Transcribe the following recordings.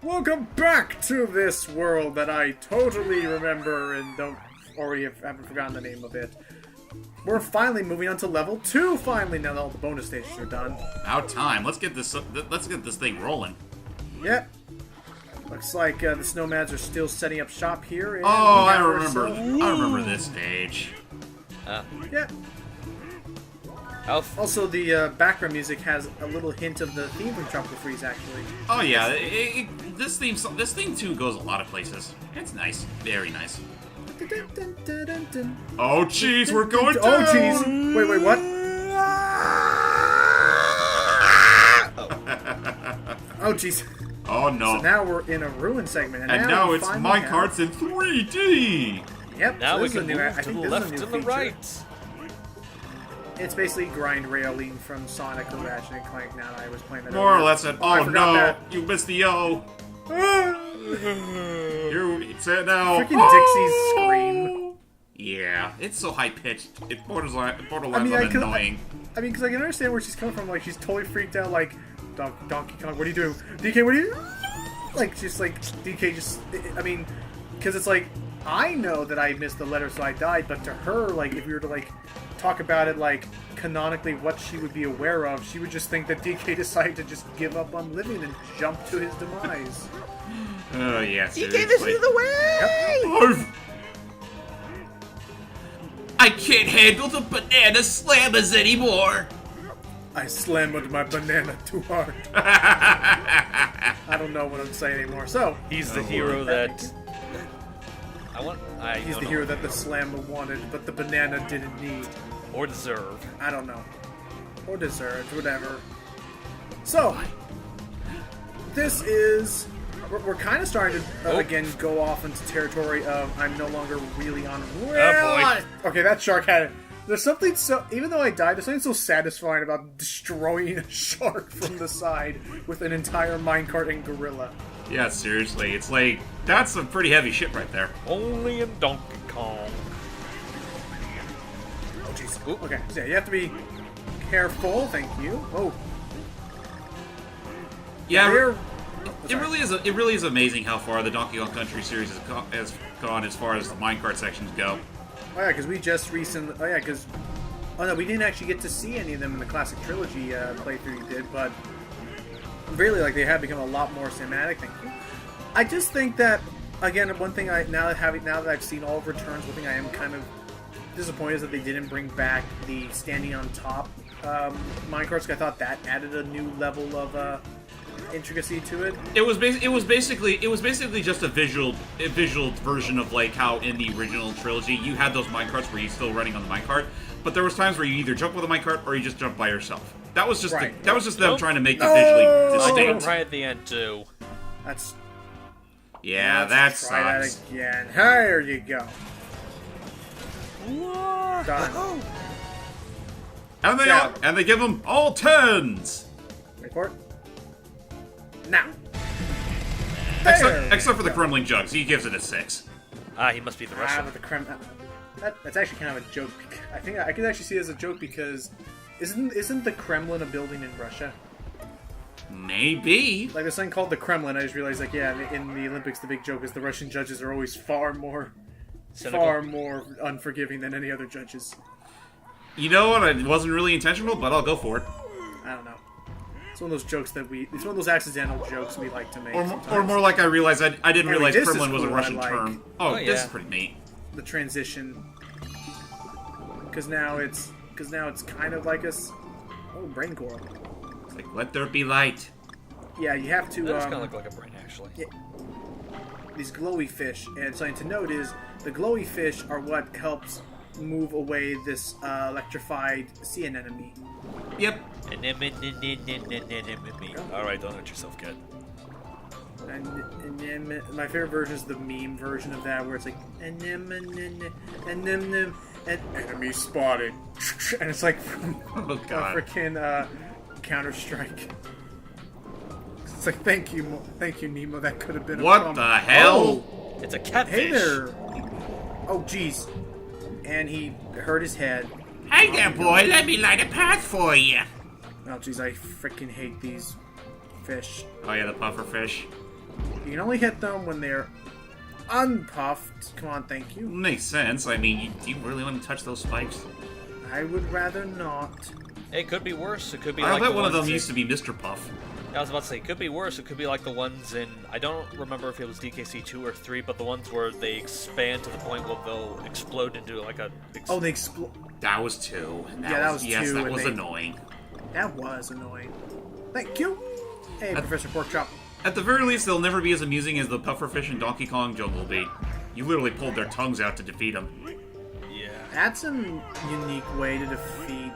Welcome back to this world that I totally remember and haven't forgotten the name of it. We're finally moving on to level 2 finally, now that all the bonus stages are done. About time. Let's get this thing rolling. Yep. Looks like the Snowmads are still setting up shop here. And I remember this stage. Yeah. Also, the background music has a little hint of the theme from Tropical Freeze, actually. Oh yeah, this theme too goes a lot of places. It's nice, very nice. Oh jeez, we're going down. Oh jeez. Wait, what? Oh jeez. Oh no. So now we're in a ruin segment, and now it's minecarts in 3D. Yep. Now so we can move to the left and the right. It's basically grind railing from Sonic or Ratchet and Clank. Now that I was playing that. More or less. Oh no! That. You missed the O. You said now. Freaking Dixie's scream. Yeah, it's so high pitched. It borderline annoying. I mean, because I can understand where she's coming from. Like, she's totally freaked out. Like, Donkey Kong, what do you do? DK, what do you do? Like, just like DK, just. I mean, because it's like I know that I missed the letter, so I died. But to her, like, if we were to like talk about it, like canonically, what she would be aware of, she would just think that DK decided to just give up on living and jump to his demise. Oh yeah, DK, this is the way. Yep. I can't handle the banana slammers anymore. I slammed my banana too hard. I don't know what I'm saying anymore. So he's the hero that he's the hero that the slammer wanted, but the banana didn't need or deserve. I don't know, or deserved, whatever. So this is. We're kind of starting to, again, go off into territory of I'm no longer really on... Oh, boy. Okay, that shark had it. There's something so... Even though I died, there's something so satisfying about destroying a shark from the side with an entire minecart and gorilla. Yeah, seriously. It's like, that's some pretty heavy shit right there. Only in Donkey Kong. Oh, jeez. Okay, so you have to be careful. Thank you. Oh. Yeah, It really is amazing how far the Donkey Kong Country series has gone as far as the minecart sections go. Oh yeah, because we just recently... Oh yeah, because... Oh no, we didn't actually get to see any of them in the Classic Trilogy playthrough you did, but... Really, like, they have become a lot more cinematic. Thank you. I just think that, again, one thing now that I've seen all of Returns, one thing I am kind of disappointed is that they didn't bring back the standing on top minecarts. I thought that added a new level of... intricacy to it. It was basically just a visual version of like how in the original trilogy you had those minecarts where you're still running on the minecart, but there was times where you either jump with a minecart or you just jump by yourself. That was just right. them trying to make it visually distinct. Right at the end too. That's that sucks. Try that again. There you go. Done. And they give them all 10s. Wait for it. Now. Except for the Kremling Jugs, he gives it a 6. He must be the Russian. That's actually kind of a joke. I think I could actually see it as a joke because isn't the Kremlin a building in Russia? Maybe. Like there's something called the Kremlin. I just realized, like, yeah, in the Olympics, the big joke is the Russian judges are always far more unforgiving than any other judges. You know what? It wasn't really intentional, but I'll go for it. I don't know. It's one of those jokes it's one of those accidental jokes we like to make. Or more like I realized I didn't realize Kremlin was a cool, Russian term. Oh, yeah. This is pretty neat. The transition, because now it's kind of like brain coral. It's like, let there be light. Yeah, you have to. That does kind of look like a brain, actually. Yeah, these glowy fish, and something to note is the glowy fish are what helps move away this electrified sea anemone. Yep. Alright, don't hurt yourself, kid. And my favorite version is the meme version of that, where it's like and enemy spotted, and it's like from freaking Counter-Strike. It's like thank you Nemo. That could have been what the hell? Oh, it's a catfish. Hey there. Oh jeez, and he hurt his head. Hey there, boy. Let me light a path for you. Oh jeez, I freaking hate these fish. Oh yeah, the puffer fish. You can only hit them when they're unpuffed. Come on, thank you. Makes sense. I mean, do you really want to touch those spikes? I would rather not. It could be worse. It could be I like bet the one of them ones used to be Mr. Puff. I was about to say, it could be worse. It could be like the ones in... I don't remember if it was DKC 2 or 3, but the ones where they expand to the point where they'll explode into like a... Oh, they explode. That was 2. That was 2. Yes, that and was they- annoying. That was annoying. Thank you. Hey, Professor Porkchop. At the very least, they'll never be as amusing as the pufferfish and Donkey Kong Jungle Beat. You literally pulled their tongues out to defeat them. Yeah. That's a unique way to defeat.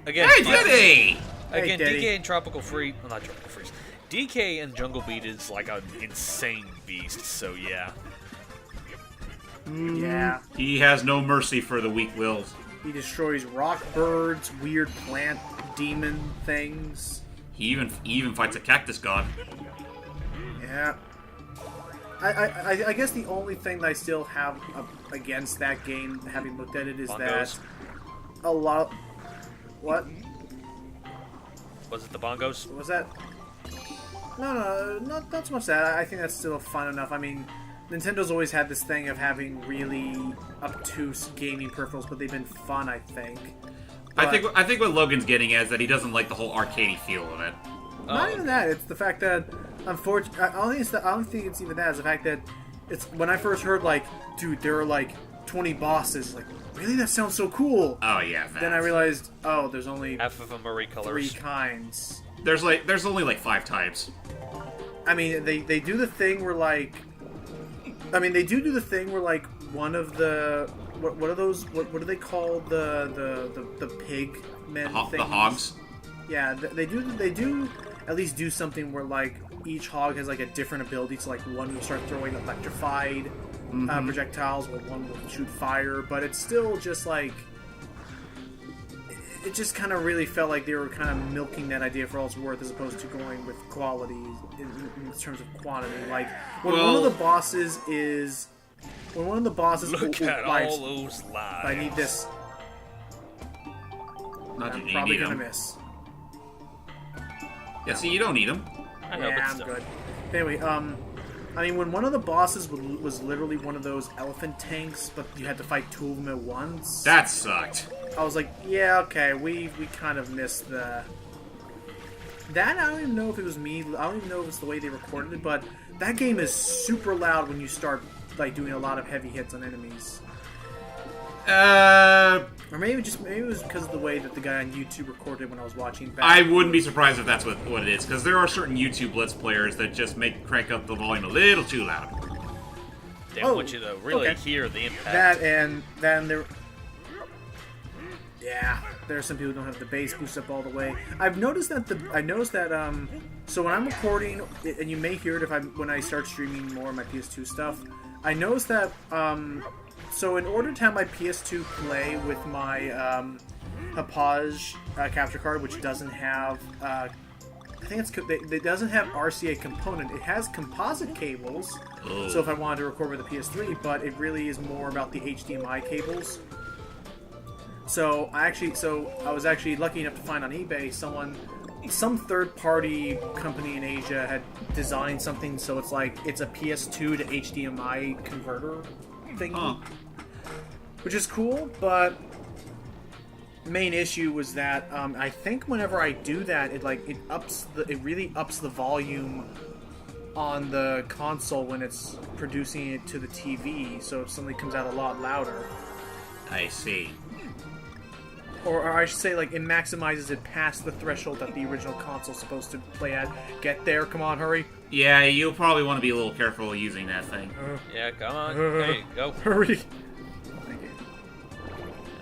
Again, Hey, Diddy! Again, Hey, Diddy. DK and Tropical Freeze... Well, not Tropical Freeze. DK and Jungle Beat is like an insane beast, so yeah. Yeah. He has no mercy for the weak-willed. He destroys rock birds, weird plant demon things. He even fights a cactus god. Yeah. I guess the only thing that I still have against that game, having looked at it, is Bongos. that a lot. What Was it the bongos? was that? No, not so much that. I think that's still fun enough. I mean, Nintendo's always had this thing of having really obtuse gaming peripherals, but they've been fun, I think. I think what Logan's getting at is that he doesn't like the whole arcadey feel of it. Not even that. It's the fact that, unfortunately, I don't think it's even that. It's the fact that it's when I first heard, like, dude, there are like 20 bosses. Like, really? That sounds so cool. Oh yeah. Then I realized, oh, there's only Half of them are 3 recolors. kinds. There's only like 5 types. I mean, they do the thing where like, I mean, they do the thing where like one of the what are those? What do they call the pig men things? The hogs. Yeah, they do at least do something where like each hog has like a different ability. So like one will start throwing electrified projectiles, while one will shoot fire. But it's still just like it just kind of really felt like they were kind of milking that idea for all it's worth, as opposed to going with quality in terms of quantity. Like when one of the bosses is Look at lights, all those lives. I need this. Not I'm you probably need gonna them. miss. Yeah, see, you don't need them. I know, Yeah, but I'm still. good. Anyway, I mean, when one of the bosses was literally one of those elephant tanks, but you had to fight 2 of them at once. That sucked. I was like, yeah, okay, we kind of missed the... That, I don't even know if it was me, I don't even know if it's the way they recorded it, but that game is super loud when you start, like, doing a lot of heavy hits on enemies. Or maybe it was because of the way that the guy on YouTube recorded it when I was watching back. I wouldn't be surprised if that's what it is, because there are certain YouTube Let's Players that just crank up the volume a little too loud. They want you to really okay. hear the impact. That and then there... Yeah, there are some people who don't have the bass boost up all the way. I've noticed that so when I'm recording, and you may hear it when I start streaming more of my PS2 stuff, I noticed that, so in order to have my PS2 play with my Hauppauge capture card, which doesn't have, I think it doesn't have RCA component. It has composite cables, so if I wanted to record with the PS3, but it really is more about the HDMI cables. So I was actually lucky enough to find on eBay some third-party company in Asia had designed something so it's like it's a PS2 to HDMI converter thing, which is cool. But the main issue was that I think whenever I do that, it really ups the volume on the console when it's producing it to the TV, so it suddenly comes out a lot louder. I see. Or I should say, like, it maximizes it past the threshold that the original console's supposed to play at. Get there, come on, hurry. Yeah, you'll probably want to be a little careful using that thing. Yeah, come on. Hey, go. Hurry. Thank you.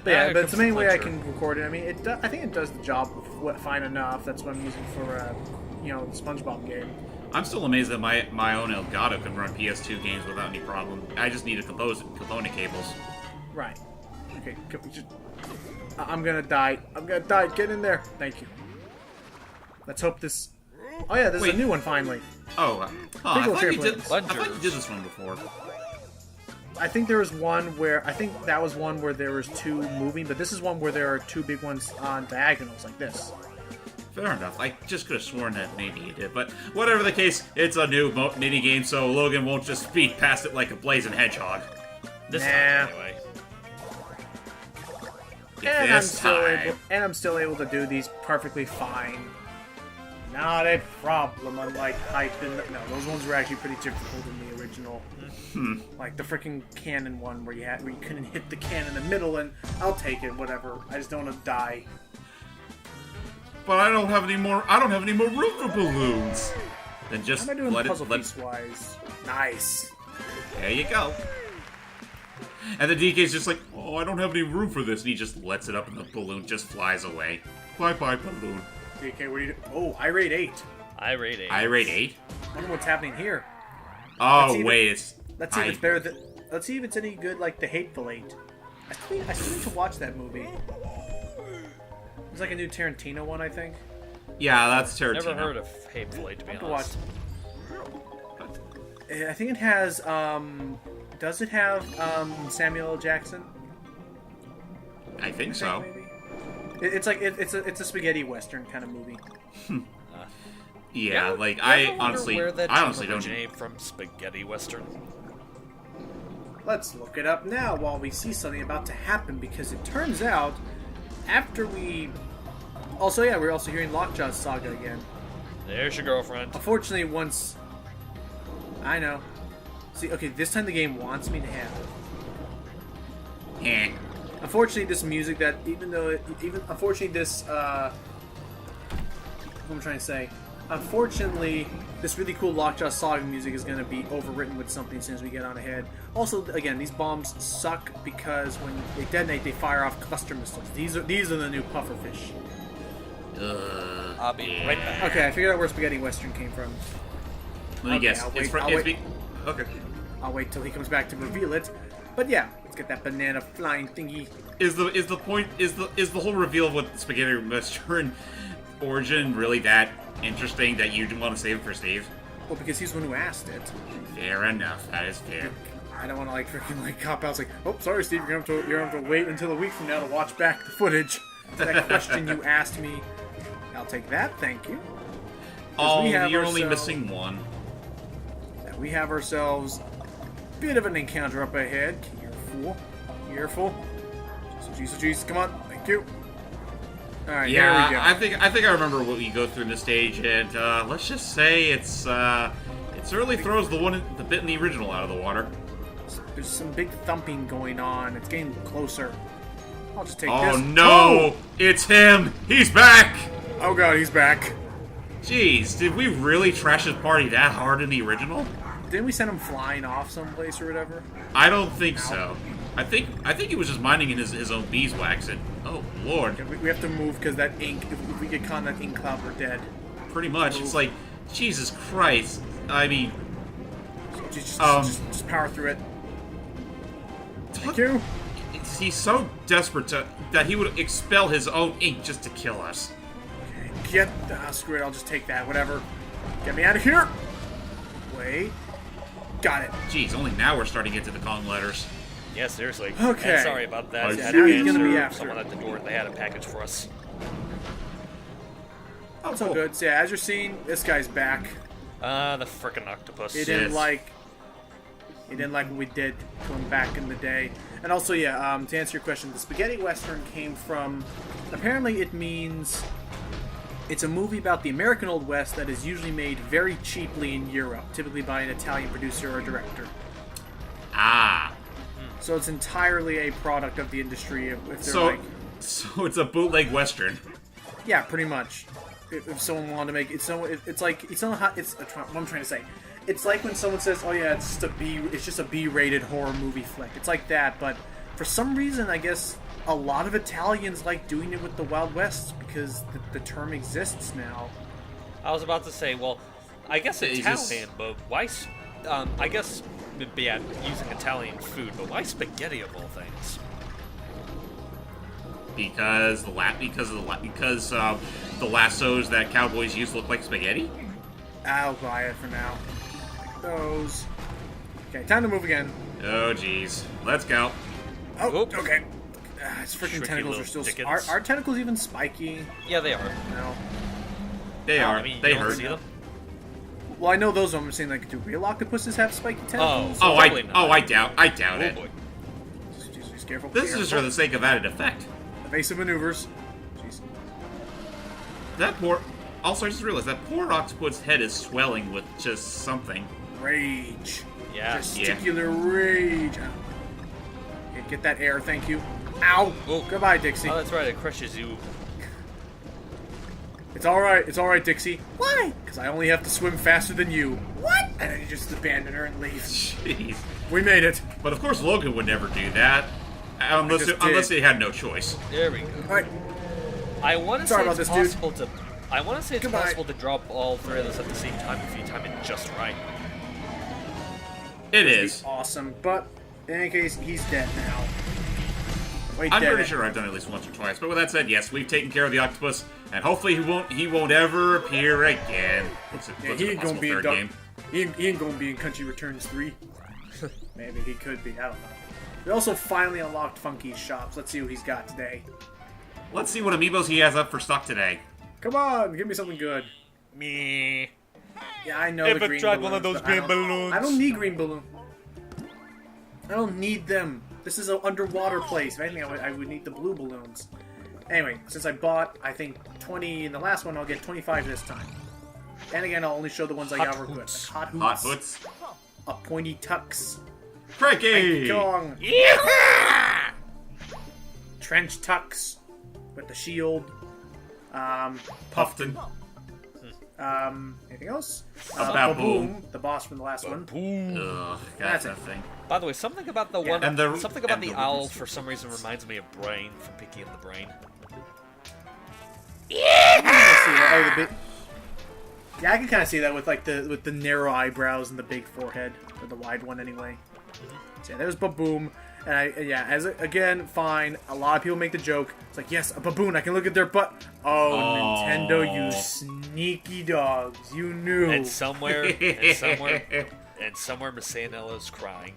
But yeah, but it's the main way I can record it. I mean, I think it does the job fine enough. That's what I'm using for, the SpongeBob game. I'm still amazed that my own Elgato can run PS2 games without any problem. I just need component cables. Right. Okay, I'm gonna die. Get in there. Thank you. Let's hope this... Oh yeah, this is a new one, finally. Oh, I thought you did this one before. I think there was one where... I think that was one where there was 2 moving, but this is one where there are 2 big ones on diagonals, like this. Fair enough. I just could have sworn that maybe you did, but whatever the case, it's a new mini game, so Logan won't just speed past it like a blazing hedgehog. This Nah. time, anyway. And This time. I'm still able to do these perfectly fine. Not a problem, unlike Hype and... No, those ones were actually pretty difficult in the original. Like the freaking cannon one where you couldn't hit the cannon in the middle, and I'll take it, whatever. I just don't want to die. But I don't have any more. I don't have any more room for balloons. Then just How am I doing let puzzle it. piece wise? Nice. There you go. And the DK's just like, oh, I don't have any room for this, and he just lets it up, and the balloon just flies away. Bye bye balloon. DK, what do you do? Oh, I rate 8. I rate 8. I rate 8. I wonder what's happening here. Oh see if wait, it's. Let's see if it's better than... Let's see if it's any good like The Hateful Eight. I still need to watch that movie. It's like a new Tarantino one, I think. Yeah, that's Tarantino. Never heard of Hateful Eight, to be I have to watch. honest. I think it has, does it have, Samuel L. Jackson? I think so. Maybe? It's like, it's a spaghetti western kind of movie. Yeah, like You ever I wonder honestly where that don't. originated from spaghetti western. Let's look it up now while we see something about to happen, because it turns out, after we... Also, yeah, we're also hearing Lockjaw's saga again. There's your girlfriend. Unfortunately, once... I know. See, okay, this time the game wants me to have it. Eh. Unfortunately, this music that, unfortunately, this, what am I trying to say? Unfortunately, this really cool Lockjaw Saga music is going to be overwritten with something as soon as we get on ahead. Also, again, these bombs suck because when they detonate, they fire off cluster missiles. These are the new pufferfish. I'll be right back. Okay, I figured out where Spaghetti Western came from. Let me Okay, guess. I'll It's wait. okay. I'll wait till he comes back to reveal it. But yeah, let's get that banana flying thingy. Is the whole reveal of what Spaghetti Western origin really that interesting that you want to save it for Steve? Well, because he's the one who asked it. Fair enough. That is fair. I don't want to freaking cop out. It's like, oh, sorry, Steve, you're gonna have to wait until a week from now to watch back the footage. That question you asked me. I'll take that, thank you. Oh, we have you're only ourselves- missing one. We have ourselves a bit of an encounter up ahead. Careful. Jeez, come on, thank you. All right, here we go. I think I remember what we go through in this stage, and let's just say it certainly throws the bit in the original out of the water. There's some big thumping going on. It's getting closer. I'll just take Oh this. no! Oh! It's him! He's back! Oh god, he's back. Jeez, did we really trash his party that hard in the original? Didn't we send him flying off someplace or whatever? I don't think so. I think he was just minding in his own beeswax, and oh lord, Okay, we have to move because that ink. If we get caught in that ink cloud, we're dead. pretty much. It's like, Jesus Christ. I mean, Just power through it. Thank you. He's so desperate that he would expel his own ink just to kill us. Okay, screw it. I'll just take that. Whatever. Get me out of here. Wait. Got it. Jeez, only now we're starting to get to the calling letters. Yeah, seriously. Okay. And sorry about that. Yeah, I now did he's gonna be answer after. someone at the door. They had a package for us. Oh, So good. So yeah, as you're seeing, this guy's back. The frickin' octopus. He didn't Yes. like what we did to him back in the day. And also, yeah, to answer your question, the Spaghetti Western came from... Apparently it means... It's a movie about the American Old West that is usually made very cheaply in Europe, typically by an Italian producer or director. Ah. So it's entirely a product of the industry. If they're So it's a bootleg Western. yeah, pretty much. If someone wanted to make it, what I'm trying to say. It's like when someone says, "Oh yeah, it's just a B-rated horror movie flick." It's like that, but for some reason, I guess a lot of Italians like doing it with the Wild West because the term exists now. I was about to say, well, I guess It's Italian, but why? I guess yeah, using Italian food, but why spaghetti of all things? Because the lassos that cowboys use look like spaghetti. I'll buy it for now. Like those. Okay, time to move again. Oh jeez, let's go. Oh, Oop. okay. His freaking Tricky tentacles little are still. dickens. Are tentacles even spiky? Yeah, they are. No. They are. I mean, They you don't hurt. see them? Well, I know those. I'm saying, like, do real octopuses have spiky tentacles? Oh, Probably not. I doubt Oh it. boy. Just careful. This is just for the sake of added effect. Evasive maneuvers. Jeez. That poor. Also, I just realized that poor octopus head is swelling with just something. Rage. Yeah. Testicular rage. Get that air, thank you. Ow! Oh. Goodbye, Dixie. Oh, that's right. It crushes you. It's alright, Dixie. Why? Because I only have to swim faster than you. What? And then you just abandon her and leave. Jeez. We made it. But of course, Logan would never do that. Unless he had no choice. There we go. Alright. I want to say Sorry about it's this, dude. possible to. I want to say it's Goodbye. possible to drop all three of those at the same time if you time it just right. It is. Awesome. But in any case, he's dead now. Wait, I'm dead. pretty sure I've done it at least once or twice. But with that said, yes, we've taken care of the octopus, and hopefully he won't ever appear again. Yeah, he ain't gonna be in game. He ain't gonna be in Country Returns 3. Maybe he could be. I don't know. We also finally unlocked Funky's shops. Let's see what he's got today. Let's see what amiibos he has up for stock today. Come on, give me something good. Me. Yeah, I know If the I green tried balloons, one of those but I green don't- balloons. I don't need green balloon. I don't need them. This is an underwater place. If anything, I would need the blue balloons. Anyway, since I bought, I think, 20 in the last one, I'll get 25 this time. And again, I'll only show the ones I got were good. Like hot hoots. Hot hoots. A pointy tux. Frankie! Kong. Yeah! Trench tux. With the shield. Puffton. Anything else? A baboon. The boss from the last one. Ugh, That's that it. thing. By the way, something about the one, and the- something about and the the owl rubies. for some reason reminds me of Brain from Pinky and the Brain. I can see that. Oh, the big. Yeah, I can kind of see that with like the narrow eyebrows and the big forehead, or the wide one anyway. So yeah, there's Baboom, and again, fine. A lot of people make the joke. It's like, yes, a baboon. I can look at their butt. Oh, Nintendo, you sneaky dogs! You knew. And somewhere, Massanella's crying.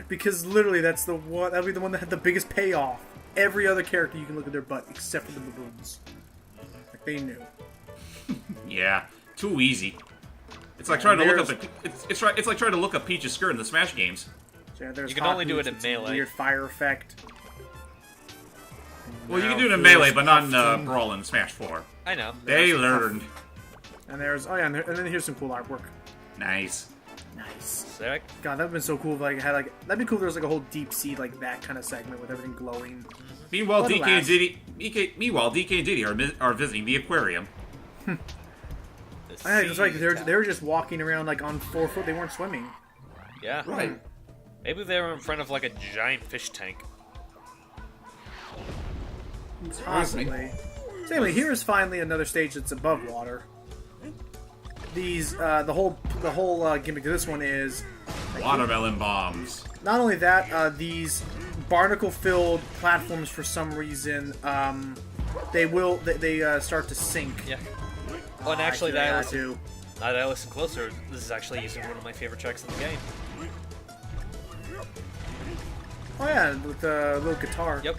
Because literally, that's the one. That'll be the one that had the biggest payoff. Every other character, you can look at their butt except for the baboons. Like they knew. Yeah, too easy. It's like trying to look up it's like trying to look up Peach's skirt in the Smash games. So yeah, there's You can hot only do it hoots, in it's a melee. Weird fire effect. Well, you can Now do it in here's Melee, but not in Puffton. Brawl and Smash 4. I know. They There's learned. And there's and then here's some cool artwork. Nice. Nice. Sick. God, that'd been so cool if like had like that'd be cool if there was like a whole deep sea like that kind of segment with everything glowing. Meanwhile, But DK and alas. Diddy are visiting the aquarium. I know, that's right. 'Cause they were just walking around like on 4 foot. They weren't swimming. Yeah. Right. Maybe they were in front of like a giant fish tank. Possibly. So anyway, here is finally another stage that's above water. These the whole gimmick of this one is Watermelon bombs. not only that these barnacle-filled platforms for some reason they start to sink. Yeah. Oh, and actually, Actually, now I do. that I listen closer, this is actually using one of my favorite tracks in the game. Oh yeah, with the little guitar. Yep.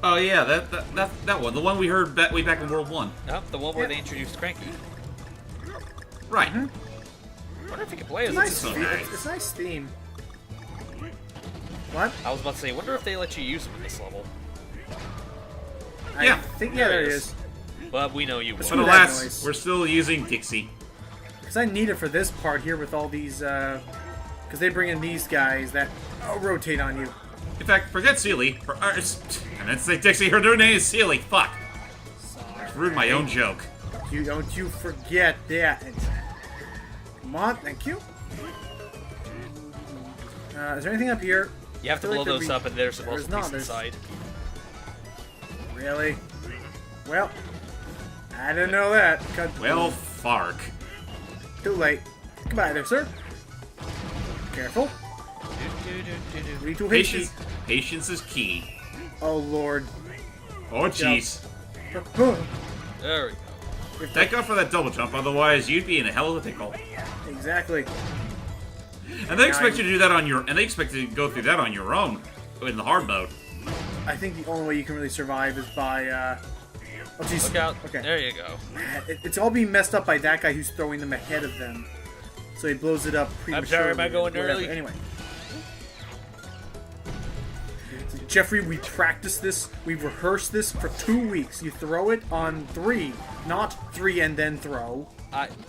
Oh yeah, that one, the one we heard way back in World 1. Yep, the one where Yeah. they introduced Cranky. Right. I wonder if you can play as Nice this. so theme. nice. It's a nice theme. What? I was about to say, I wonder if they let you use them in this level. Yeah. I think there it is. But we know you But But would. Ooh, that alas, noise. we're still using Dixie. Because I need it for this part here with all these. Because they bring in these guys that rotate on you. In fact, forget Sealy. I meant to say Dixie. Her new name is Sealy. Fuck. I ruined my own joke. Don't you forget that. Come on, thank you. Is there anything up here? You have to I feel blow like those there'd up, and there's supposed to be not, some there's- inside. Really? Well, I didn't know that. Cut. Well, fark. Too late. Goodbye there, sir. Careful. Read too hasty. Patience. Patience is key. Oh lord. Oh jeez. There we go. Thank God for that double jump. Otherwise, you'd be in a hell of a pickle. Exactly. And they expect you to do that on your. And they expect you to go through that on your own in the hard mode. I think the only way you can really survive is by Oh, jeez. Look out. Okay. There you go. It's all being messed up by that guy who's throwing them ahead of them. So he blows it up prematurely. I'm sorry, am I going whatever. early? Anyway. Jeffrey, we practiced this. We rehearsed this for 2 weeks. You throw it on 3, not 3 and then throw.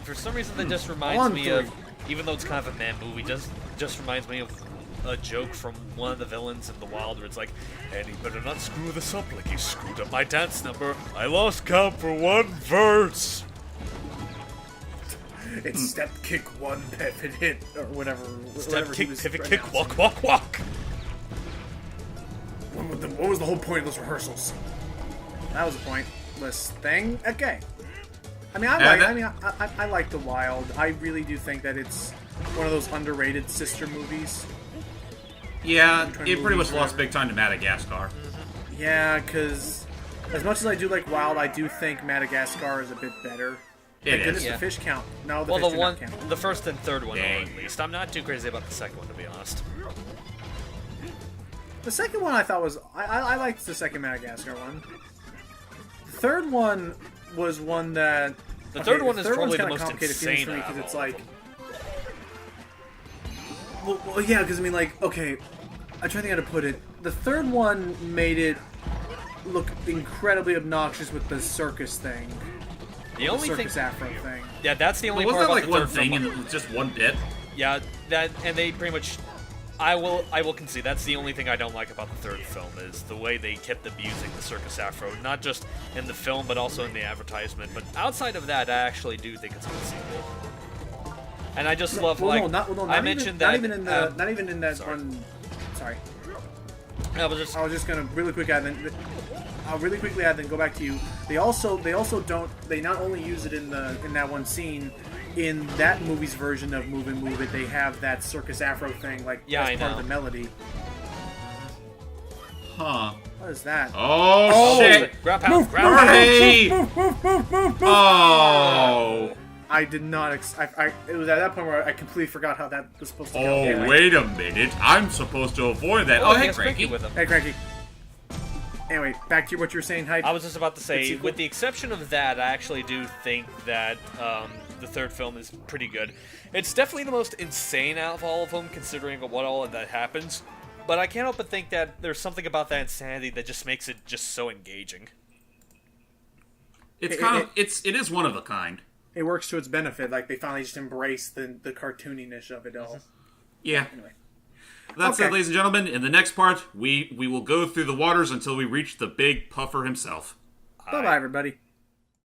For some reason, that just reminds me of, even though it's kind of a man movie, just reminds me of a joke from one of the villains in The Wild, where it's like, and he better not screw this up like he screwed up my dance number. I lost count for 1 verse. It's step, kick, 1, pivot, hit, or whatever. Step, kick, pivot, kick, pronouncing. walk, walk, walk. What was the whole point of those rehearsals? That was a pointless thing. Okay. I mean, I like The Wild. I really do think that it's one of those underrated sister movies. Yeah, it pretty much lost big time to Madagascar. Yeah, because as much as I do like Wild, I do think Madagascar is a bit better. Thank goodness Yeah. the fish count. No, the Well, fish the do one, not count. the first and third one, are, Dang. at least. I'm not too crazy about the second one, to be honest. The second one I thought was... I liked the second Madagascar one. The third one was one that... The third one is one's probably the kinda most complicated feelings insane for me out of because it's all of like... Well, yeah, because I mean, like, okay, I'm trying to think how to put it. The third one made it look incredibly obnoxious with the circus thing. The only thing... Circus afro thing. Yeah, that's the only Wasn't part that about like the one third thing film. and it was just one bit? Yeah, that, and they pretty much... I will concede, that's the only thing I don't like about the third film, is the way they kept abusing the circus afro, not just in the film, but also in the advertisement. But outside of that, I actually do think it's a good sequel. And I just love, Well, like, no, not I mentioned that... not even in that sorry. one... Sorry. I was just... I was just gonna really quick add, I'll really quickly add, then go back to you. They also don't. They not only use it in that one scene. In that movie's version of Move and Move It, they have that circus afro thing, like as part of the melody. Huh. What is that? Oh, shit! Grab pound, grab pound. Hurry! Move. Oh! I did not. It was at that point where I completely forgot how that was supposed to go. Oh, Anyway. wait a minute. I'm supposed to avoid that. Oh, Oh, he hey, has Cranky Cranky. with him. Hey, Cranky. Anyway, back to what you were saying, Hype. I was just about to say, sequel? with the exception of that, I actually do think that the third film is pretty good. It's definitely the most insane out of all of them, considering what all of that happens. But I can't help but think that there's something about that insanity that just makes it just so engaging. It's kind of, it is one of a kind. It works to its benefit. Like, they finally just embrace the cartooniness of it all. Yeah. Anyway. That's Okay. it, ladies and gentlemen. In the next part, we will go through the waters until we reach the big puffer himself. Bye-bye, everybody.